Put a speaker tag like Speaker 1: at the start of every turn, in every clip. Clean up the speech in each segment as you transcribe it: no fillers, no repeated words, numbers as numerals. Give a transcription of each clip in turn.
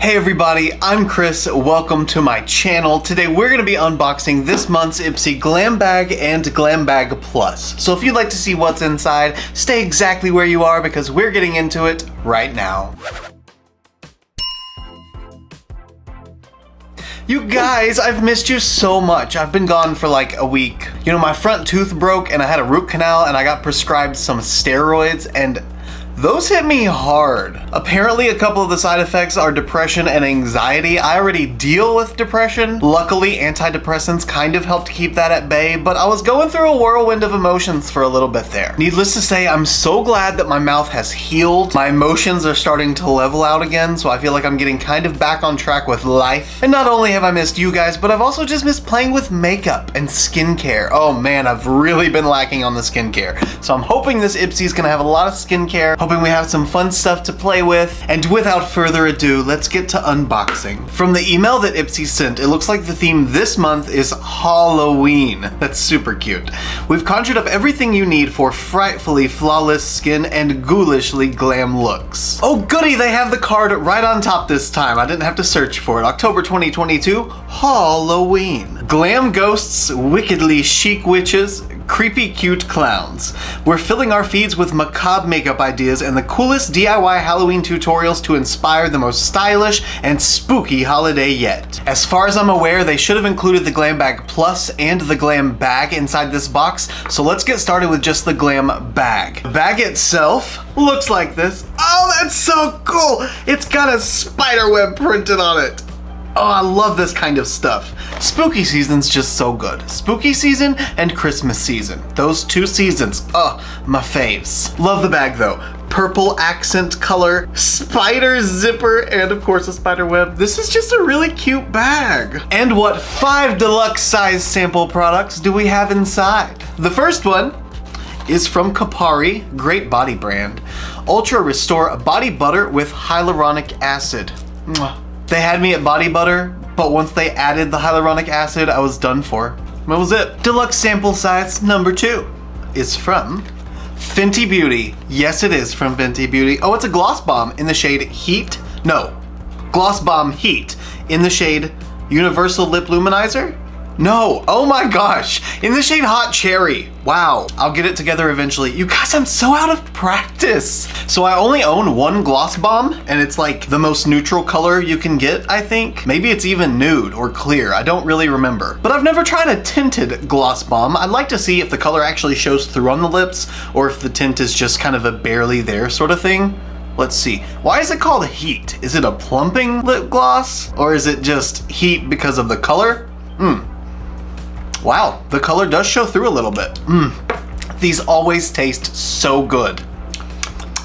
Speaker 1: Hey everybody, I'm Chris. Welcome to my channel. Today we're going to be unboxing this month's IPSY Glam Bag and Glam Bag Plus. So if you'd like to see what's inside, stay exactly where you are because we're getting into it right now. You guys, I've missed you so much. I've been gone for like a week. You know, my front tooth broke and I had a root canal and I got prescribed some steroids and those hit me hard. Apparently a couple of the side effects are depression and anxiety. I already deal with depression. Luckily, antidepressants kind of helped keep that at bay, but I was going through a whirlwind of emotions for a little bit there. Needless to say, I'm so glad that my mouth has healed. My emotions are starting to level out again, so I feel like I'm getting kind of back on track with life. And not only have I missed you guys, but I've also just missed playing with makeup and skincare. Oh man, I've really been lacking on the skincare. So I'm hoping this IPSY is gonna have a lot of skincare. Hoping we have some fun stuff to play with. And without further ado, let's get to unboxing. From the email that IPSY sent, it looks like the theme this month is Halloween. That's super cute. We've conjured up everything you need for frightfully flawless skin and ghoulishly glam looks. Oh goody, they have the card right on top this time. I didn't have to search for it. October 2022, Halloween. Glam ghosts, wickedly chic witches, creepy cute clowns. We're filling our feeds with macabre makeup ideas and the coolest DIY Halloween tutorials to inspire the most stylish and spooky holiday yet. As far as I'm aware, they should have included the Glam Bag Plus and the Glam Bag inside this box, so let's get started with just the Glam Bag. The bag itself looks like this. Oh, that's so cool! It's got a spider web printed on it. Oh, I love this kind of stuff. Spooky season's just so good. Spooky season and Christmas season. Those two seasons, my faves. Love the bag though. Purple accent color, spider zipper, and of course a spider web. This is just a really cute bag. And what 5 deluxe size sample products do we have inside? The first one is from Kapari, great body brand. Ultra Restore Body Butter with Hyaluronic Acid. Mwah. They had me at body butter, but once they added the hyaluronic acid, I was done for. That was it. Deluxe sample size number 2 is from Fenty Beauty. Yes, it is from Fenty Beauty. Oh, it's a gloss bomb in the shade Heat. No, Gloss Bomb Heat in the shade Universal Lip Luminizer. No, oh my gosh, in the shade Hot Cherry. Wow, I'll get it together eventually. You guys, I'm so out of practice. So I only own one gloss bomb and it's like the most neutral color you can get, I think. Maybe it's even nude or clear, I don't really remember. But I've never tried a tinted gloss bomb. I'd like to see if the color actually shows through on the lips or if the tint is just kind of a barely there sort of thing. Let's see. Why is it called Heat? Is it a plumping lip gloss? Or is it just heat because of the color? Wow, the color does show through a little bit. These always taste so good.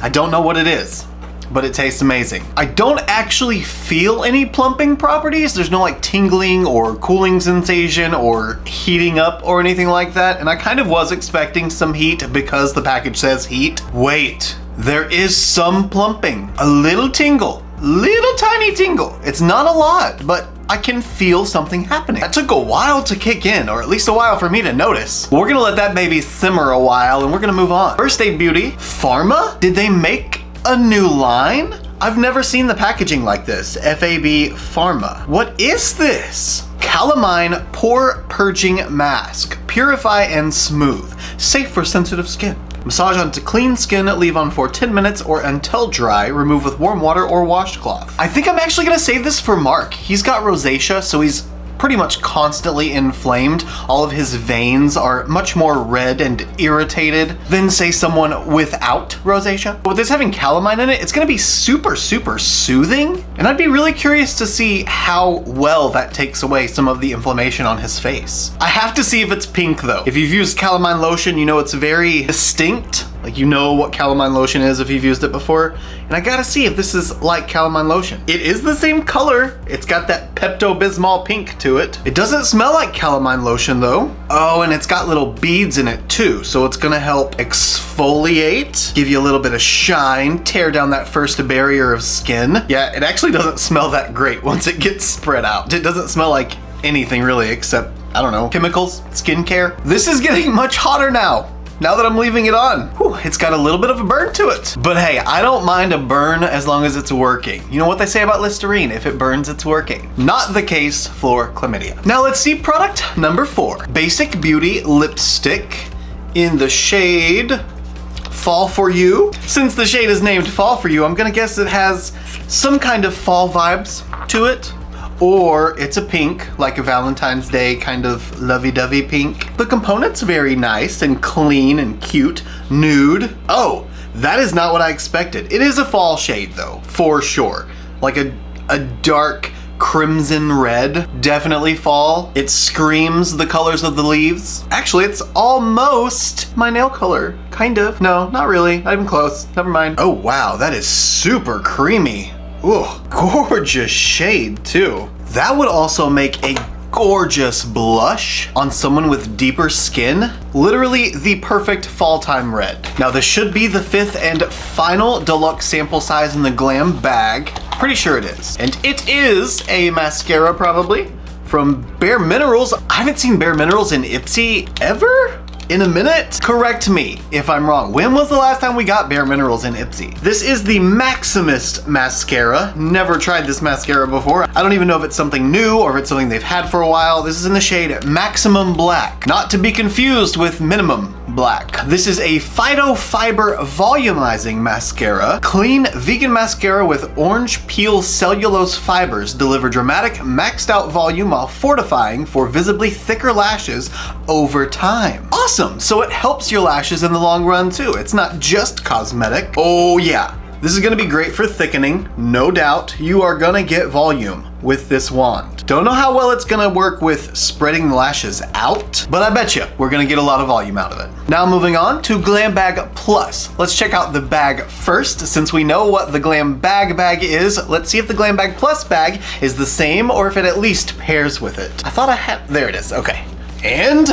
Speaker 1: I don't know what it is, but it tastes amazing. I don't actually feel any plumping properties. There's no like tingling or cooling sensation or heating up or anything like that. And I kind of was expecting some heat because the package says heat. Wait, there is some plumping, a little tingle, little tiny tingle. It's not a lot, but I can feel something happening. That took a while to kick in, or at least a while for me to notice. We're gonna let that baby simmer a while and we're gonna move on. First Aid Beauty, Pharma? Did they make a new line? I've never seen the packaging like this. FAB Pharma. What is this? Calamine Pore Purging Mask. Purify and smooth. Safe for sensitive skin. Massage onto clean skin, leave on for 10 minutes or until dry, remove with warm water or washcloth. I think I'm actually gonna save this for Mark. He's got rosacea, so he's pretty much constantly inflamed. All of his veins are much more red and irritated than say someone without rosacea. With this having calamine in it, it's gonna be super, super soothing. And I'd be really curious to see how well that takes away some of the inflammation on his face. I have to see if it's pink though. If you've used calamine lotion, you know it's very distinct. Like you know what calamine lotion is if you've used it before. And I gotta see if this is like calamine lotion. It is the same color. It's got that Pepto-Bismol pink to it. It doesn't smell like calamine lotion though. Oh, and it's got little beads in it too. So it's gonna help exfoliate, give you a little bit of shine, tear down that first barrier of skin. Yeah, it actually doesn't smell that great once it gets spread out. It doesn't smell like anything really except, I don't know, chemicals, skincare. This is getting much hotter now. now that I'm leaving it on. Whew, it's got a little bit of a burn to it. But hey, I don't mind a burn as long as it's working. You know what they say about Listerine, if it burns, it's working. Not the case for chlamydia. Now let's see product number 4. Basic Beauty Lipstick in the shade Fall For You. Since the shade is named Fall For You, I'm gonna guess it has some kind of fall vibes to it. Or it's a pink, like a Valentine's Day kind of lovey-dovey pink. The component's very nice and clean and cute. Nude. Oh, that is not what I expected. It is a fall shade though, for sure. Like a dark crimson red. Definitely fall. It screams the colors of the leaves. Actually, it's almost my nail color. Kind of. No, not really. Not even close. Never mind. Oh wow, that is super creamy. Ooh, gorgeous shade too. That would also make a gorgeous blush on someone with deeper skin. Literally the perfect fall time red. Now this should be the 5th and final deluxe sample size in the Glam bag. Pretty sure it is. And it is a mascara probably from Bare Minerals. I haven't seen Bare Minerals in IPSY ever? In a minute? Correct me if I'm wrong. When was the last time we got Bare Minerals in IPSY? This is the Maximist mascara. Never tried this mascara before. I don't even know if it's something new or if it's something they've had for a while. This is in the shade Maximum Black. Not to be confused with Minimum Black. This is a phytofiber volumizing mascara. Clean vegan mascara with orange peel cellulose fibers deliver dramatic maxed out volume while fortifying for visibly thicker lashes over time. Awesome, so it helps your lashes in the long run too. It's not just cosmetic. Oh yeah, this is gonna be great for thickening, no doubt. You are gonna get volume with this wand. Don't know how well it's gonna work with spreading the lashes out, but I bet you we're gonna get a lot of volume out of it. Now moving on to Glam Bag Plus. Let's check out the bag first. Since we know what the Glam bag is, let's see if the Glam Bag Plus bag is the same or if it at least pairs with it. I thought I had, there it is, okay. And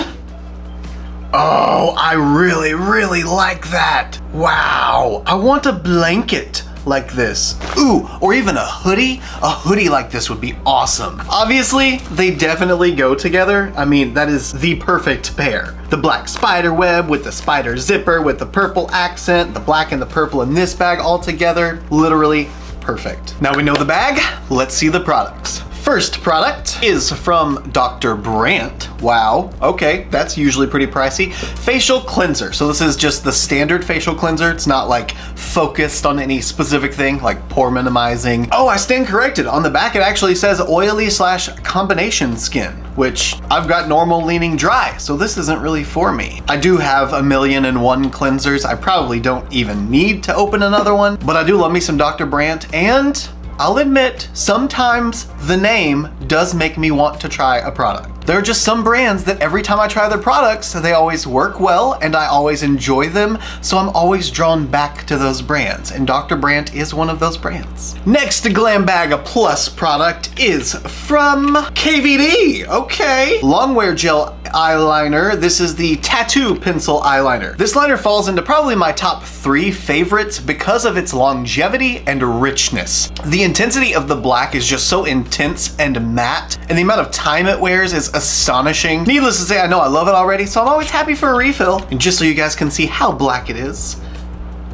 Speaker 1: oh, I really, really like that. Wow, I want a blanket like this. Ooh, or even a hoodie. A hoodie like this would be awesome. Obviously, they definitely go together. I mean, that is the perfect pair. The black spider web with the spider zipper with the purple accent, the black and the purple in this bag all together. Literally perfect. Now we know the bag, let's see the products. First product is from Dr. Brandt. Wow, okay, that's usually pretty pricey. Facial cleanser. So this is just the standard facial cleanser. It's not like focused on any specific thing, like pore minimizing. Oh, I stand corrected. On the back, it actually says oily/combination skin, which I've got normal leaning dry, so this isn't really for me. I do have 1,000,001 cleansers. I probably don't even need to open another one, but I do love me some Dr. Brandt, and I'll admit, sometimes the name does make me want to try a product. There are just some brands that every time I try their products, they always work well and I always enjoy them, so I'm always drawn back to those brands, and Dr. Brandt is one of those brands. Next Glam Bag Plus product is from KVD. Okay. Longwear gel eyeliner. This is the Tattoo Pencil Eyeliner. This liner falls into probably my top 3 favorites because of its longevity and richness. The intensity of the black is just so intense and matte, and the amount of time it wears is astonishing. Needless to say, I know I love it already, so I'm always happy for a refill. And just so you guys can see how black it is.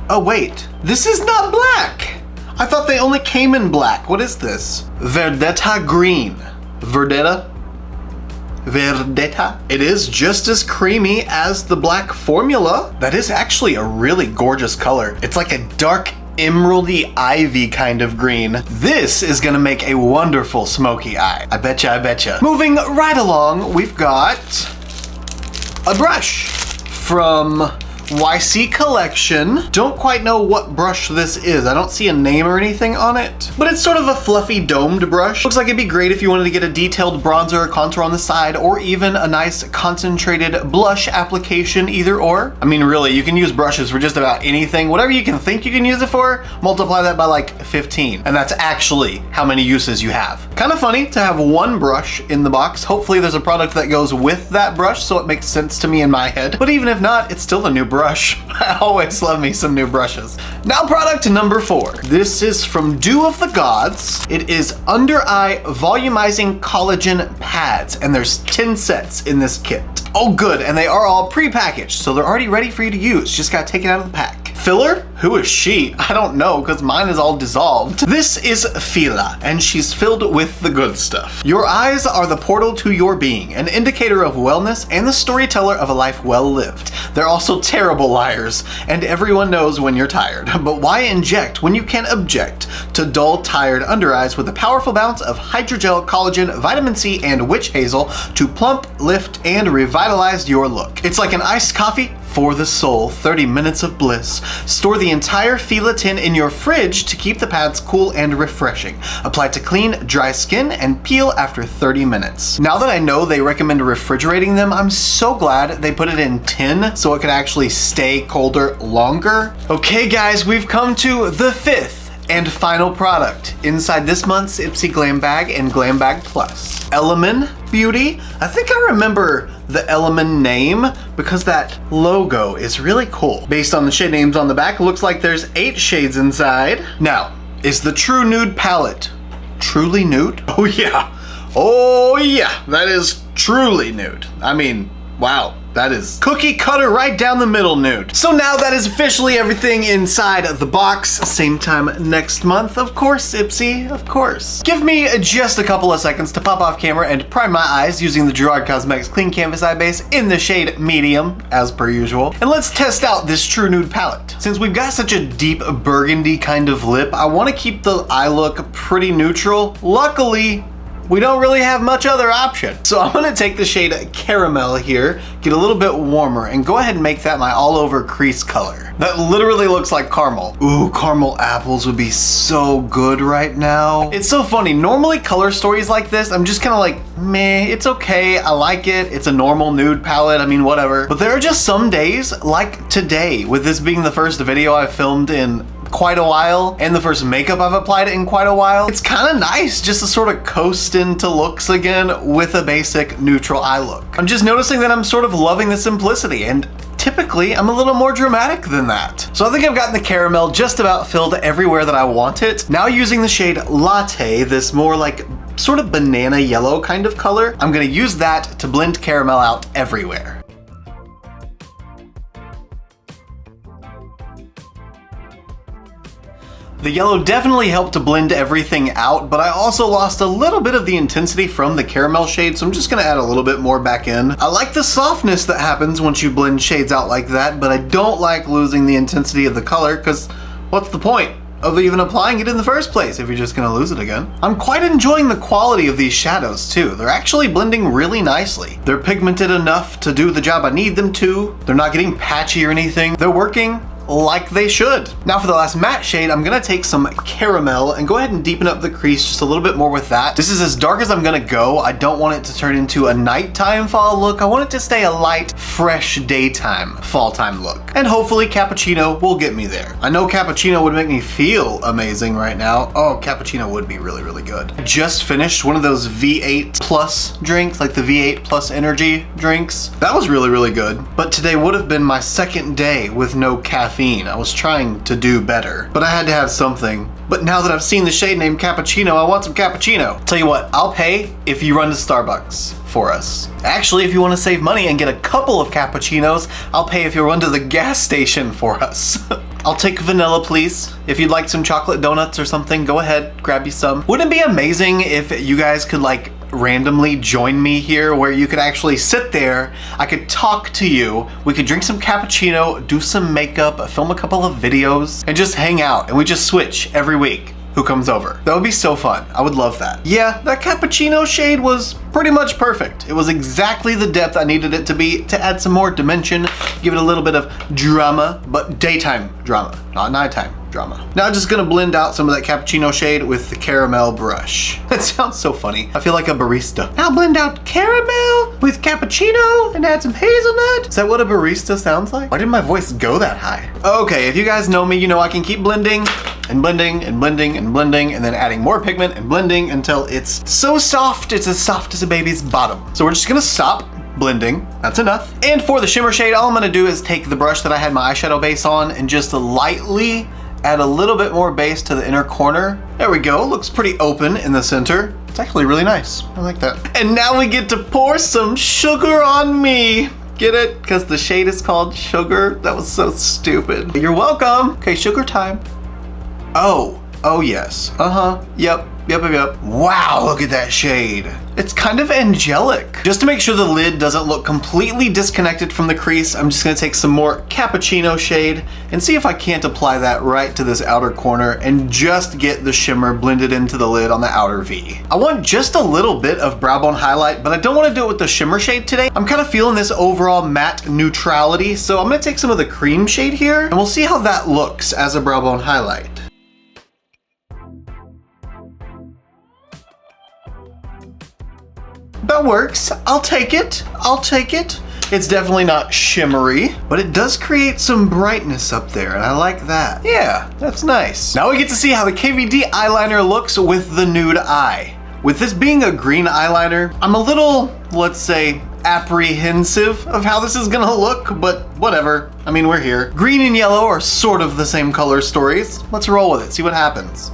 Speaker 1: Oh wait, this is not black. I thought they only came in black. What is this? Verdetta Green. Verdetta? It is just as creamy as the black formula. That is actually a really gorgeous color. It's like a dark emeraldy ivy kind of green. This is gonna make a wonderful smoky eye. I betcha, I betcha. Moving right along, we've got a brush from YC Collection. Don't quite know what brush this is. I don't see a name or anything on it, but it's sort of a fluffy domed brush. Looks like it'd be great if you wanted to get a detailed bronzer or contour on the side, or even a nice concentrated blush application, either or. I mean, really, you can use brushes for just about anything. Whatever you can think you can use it for, multiply that by like 15. And that's actually how many uses you have. Kind of funny to have one brush in the box. Hopefully there's a product that goes with that brush so it makes sense to me in my head. But even if not, it's still a new brush brush. I always love me some new brushes. Now product number 4. This is from Dew of the Gods. It is under eye volumizing collagen pads, and there's 10 sets in this kit. Oh good, and they are all pre-packaged, so they're already ready for you to use. Just gotta take it out of the pack. Filler? Who is she? I don't know, because mine is all dissolved. This is Fila, and she's filled with the good stuff. Your eyes are the portal to your being, an indicator of wellness and the storyteller of a life well lived. They're also terrible liars, and everyone knows when you're tired. But why inject when you can object to dull, tired under eyes with a powerful bounce of hydrogel, collagen, vitamin C, and witch hazel to plump, lift, and revitalize your look. It's like an iced coffee for the soul, 30 minutes of bliss. Store the entire Fila tin in your fridge to keep the pads cool and refreshing. Apply to clean, dry skin and peel after 30 minutes. Now that I know they recommend refrigerating them, I'm so glad they put it in tin so it could actually stay colder longer. Okay guys, we've come to the 5th and final product inside this month's IPSY Glam Bag and Glam Bag Plus. Element Beauty. I think I remember the Element name because that logo is really cool. Based on the shade names on the back, it looks like there's 8 shades inside. Now, is the True Nude palette truly nude? Oh yeah, that is truly nude. I mean, wow. That is cookie cutter right down the middle nude. So now that is officially everything inside the box. Same time next month, of course, IPSY, of course. Give me just a couple of seconds to pop off camera and prime my eyes using the Gerard Cosmetics Clean Canvas Eye Base in the shade Medium, as per usual. And let's test out this True Nude palette. Since we've got such a deep burgundy kind of lip, I want to keep the eye look pretty neutral. Luckily, we don't really have much other option. So I'm gonna take the shade Caramel here, get a little bit warmer, and go ahead and make that my all over crease color. That literally looks like caramel. Ooh, caramel apples would be so good right now. It's so funny, normally color stories like this, I'm just kinda like, meh, it's okay, I like it, it's a normal nude palette, I mean, whatever. But there are just some days, like today, with this being the first video I've filmed in quite a while and the first makeup I've applied in quite a while, it's kind of nice just to sort of coast into looks again with a basic neutral eye look. I'm just noticing that I'm sort of loving the simplicity, and typically I'm a little more dramatic than that. So I think I've gotten the caramel just about filled everywhere that I want it. Now using the shade Latte, this more like sort of banana yellow kind of color, I'm gonna use that to blend caramel out everywhere. The yellow definitely helped to blend everything out, but I also lost a little bit of the intensity from the caramel shade, so I'm just gonna add a little bit more back in. I like the softness that happens once you blend shades out like that, but I don't like losing the intensity of the color, because what's the point of even applying it in the first place if you're just gonna lose it again? I'm quite enjoying the quality of these shadows too. They're actually blending really nicely. They're pigmented enough to do the job I need them to. They're not getting patchy or anything. They're working like they should. Now for the last matte shade, I'm gonna take some caramel and go ahead and deepen up the crease just a little bit more with that. This is as dark as I'm gonna go. I don't want it to turn into a nighttime fall look. I want it to stay a light, fresh daytime fall time look. And hopefully cappuccino will get me there. I know cappuccino would make me feel amazing right now. Oh, cappuccino would be really, really good. I just finished one of those V8 Plus drinks, like the V8 Plus energy drinks. That was really, really good. But today would have been my second day with no caffeine. I was trying to do better, but I had to have something. But now that I've seen the shade name cappuccino, I want some cappuccino. Tell you what, I'll pay if you run to Starbucks for us. Actually, if you want to save money and get a couple of cappuccinos, I'll pay if you run to the gas station for us. I'll take vanilla, please. If you'd like some chocolate donuts or something, go ahead, grab you some. Wouldn't it be amazing if you guys could like randomly join me here, where you could actually sit there, I could talk to you, we could drink some cappuccino, do some makeup, film a couple of videos, and just hang out, and we just switch every week who comes over. That would be so fun. I would love that. Yeah, that cappuccino shade was pretty much perfect. It was exactly the depth I needed it to be to add some more dimension, give it a little bit of drama, but daytime drama, not nighttime drama. Now I'm just gonna blend out some of that cappuccino shade with the caramel brush. That sounds so funny. I feel like a barista. Now blend out caramel with cappuccino and add some hazelnut. Is that what a barista sounds like? Why did my voice go that high? Okay, if you guys know me, you know I can keep blending and blending and blending and blending and then adding more pigment and blending until it's so soft, it's as soft as a baby's bottom. So we're just gonna stop blending. That's enough. And for the shimmer shade, all I'm gonna do is take the brush that I had my eyeshadow base on and just lightly add a little bit more base to the inner corner. There we go, looks pretty open in the center. It's actually really nice, I like that. And now we get to pour some sugar on me. Get it? Because the shade is called Sugar? That was so stupid. You're welcome. Okay, sugar time. Oh yes, yep. Wow, look at that shade. It's kind of angelic. Just to make sure the lid doesn't look completely disconnected from the crease, I'm just gonna take some more cappuccino shade and see if I can't apply that right to this outer corner and just get the shimmer blended into the lid on the outer V. I want just a little bit of brow bone highlight, but I don't wanna do it with the shimmer shade today. I'm kind of feeling this overall matte neutrality, so I'm gonna take some of the cream shade here and we'll see how that looks as a brow bone highlight. That works. I'll take it. It's definitely not shimmery, but it does create some brightness up there, and I like that. Yeah, that's nice. Now we get to see how the KVD eyeliner looks with the nude eye. With this being a green eyeliner, I'm a little, let's say, apprehensive of how this is gonna look, but whatever. I mean, we're here. Green and yellow are sort of the same color stories. Let's roll with it, see what happens.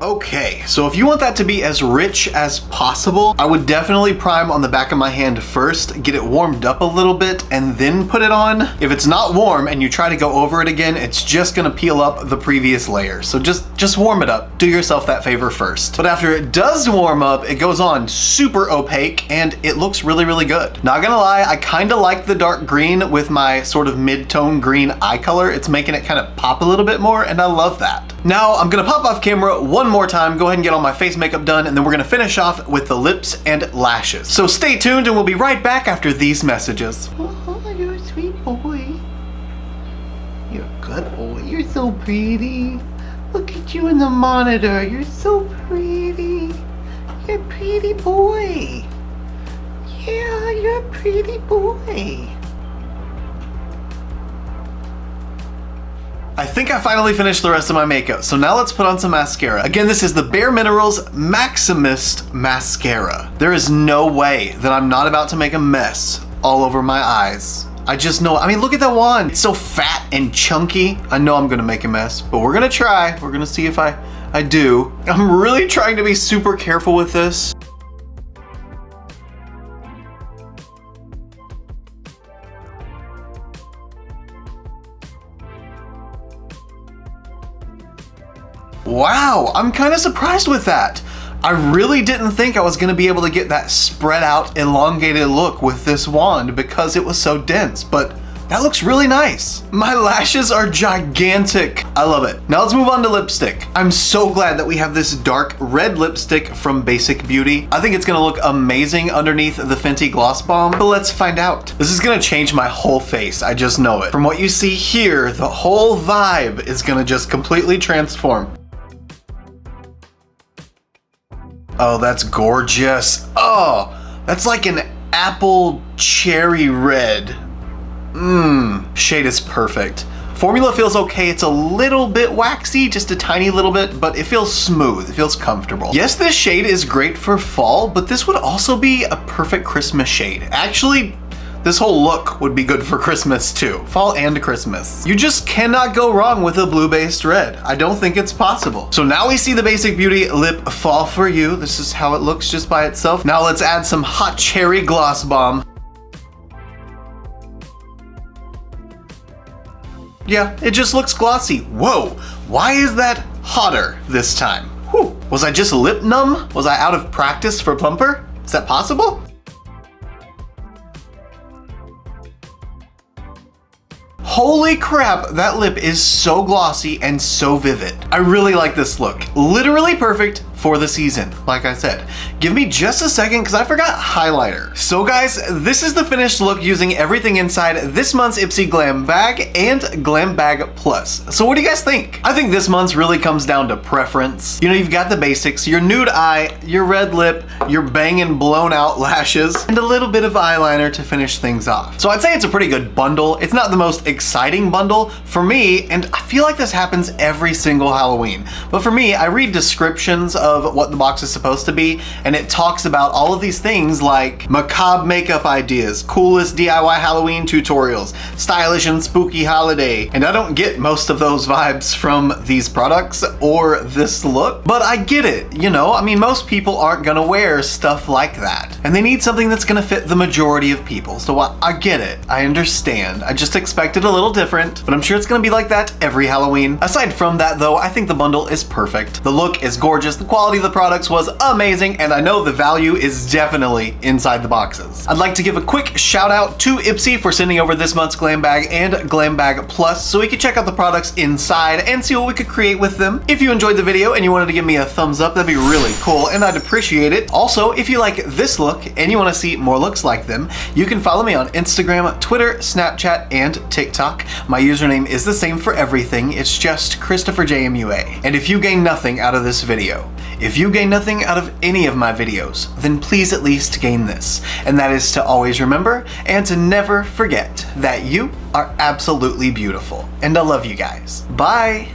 Speaker 1: Okay, so if you want that to be as rich as possible, I would definitely prime on the back of my hand first, get it warmed up a little bit, and then put it on. If it's not warm and you try to go over it again, it's just gonna peel up the previous layer. So just warm it up. Do yourself that favor first. But after it does warm up, it goes on super opaque and it looks really, really good. Not gonna lie, I kinda like the dark green with my sort of mid-tone green eye color. It's making it kind of pop a little bit more and I love that. Now I'm gonna pop off camera one more time, go ahead and get all my face makeup done, and then we're gonna finish off with the lips and lashes. So stay tuned and we'll be right back after these messages.
Speaker 2: Oh, you're a sweet boy. You're a good boy. You're so pretty. Look at you in the monitor. You're so pretty. You're a pretty boy. Yeah, you're a pretty boy.
Speaker 1: I think I finally finished the rest of my makeup, so now let's put on some mascara. Again, this is the Bare Minerals Maximist Mascara. There is no way that I'm not about to make a mess all over my eyes. I just know, I mean, look at that wand. It's so fat and chunky. I know I'm gonna make a mess, but we're gonna try. We're gonna see if I do. I'm really trying to be super careful with this. Wow, I'm kind of surprised with that. I really didn't think I was gonna be able to get that spread out, elongated look with this wand because it was so dense, but that looks really nice. My lashes are gigantic. I love it. Now let's move on to lipstick. I'm so glad that we have this dark red lipstick from Basic Beauty. I think it's gonna look amazing underneath the Fenty Gloss Bomb, but let's find out. This is gonna change my whole face, I just know it. From what you see here, the whole vibe is gonna just completely transform. Oh, that's gorgeous. Oh, that's like an apple cherry red. Shade is perfect. Formula feels okay. It's a little bit waxy, just a tiny little bit, but it feels smooth. It feels comfortable. Yes, this shade is great for fall, but this would also be a perfect Christmas shade. Actually, this whole look would be good for Christmas too. Fall and Christmas. You just cannot go wrong with a blue-based red. I don't think it's possible. So now we see the Basic Beauty Lip Fall For You. This is how it looks just by itself. Now let's add some Hot Cherry Gloss Bomb. Yeah, it just looks glossy. Whoa, why is that hotter this time? Whew. Was I just lip numb? Was I out of practice for plumper? Is that possible? Holy crap, that lip is so glossy and so vivid. I really like this look. Literally perfect for the season, like I said. Give me just a second because I forgot highlighter. So guys, this is the finished look using everything inside this month's IPSY Glam Bag and Glam Bag Plus. So what do you guys think? I think this month's really comes down to preference. You know, you've got the basics, your nude eye, your red lip, your banging blown out lashes, and a little bit of eyeliner to finish things off. So I'd say it's a pretty good bundle. It's not the most exciting bundle for me, and I feel like this happens every single Halloween. But for me, I read descriptions of what the box is supposed to be, and it talks about all of these things like macabre makeup ideas, coolest DIY Halloween tutorials, stylish and spooky holiday, and I don't get most of those vibes from these products or this look, but I get it, you know? I mean, most people aren't gonna wear stuff like that, and they need something that's gonna fit the majority of people, so I get it. I understand. I just expected a little different, but I'm sure it's gonna be like that every Halloween. Aside from that though, I think the bundle is perfect. The look is gorgeous, the quality of the products was amazing, and I know the value is definitely inside the boxes. I'd like to give a quick shout out to IPSY for sending over this month's Glam Bag and Glam Bag Plus so we could check out the products inside and see what we could create with them. If you enjoyed the video and you wanted to give me a thumbs up, that'd be really cool and I'd appreciate it. Also, if you like this look and you want to see more looks like them, you can follow me on Instagram, Twitter, Snapchat, and TikTok. My username is the same for everything. It's just ChristopherJMUA. And if you gain nothing out of this video, if you gain nothing out of any of my videos, then please at least gain this. And that is to always remember and to never forget that you are absolutely beautiful. And I love you guys. Bye.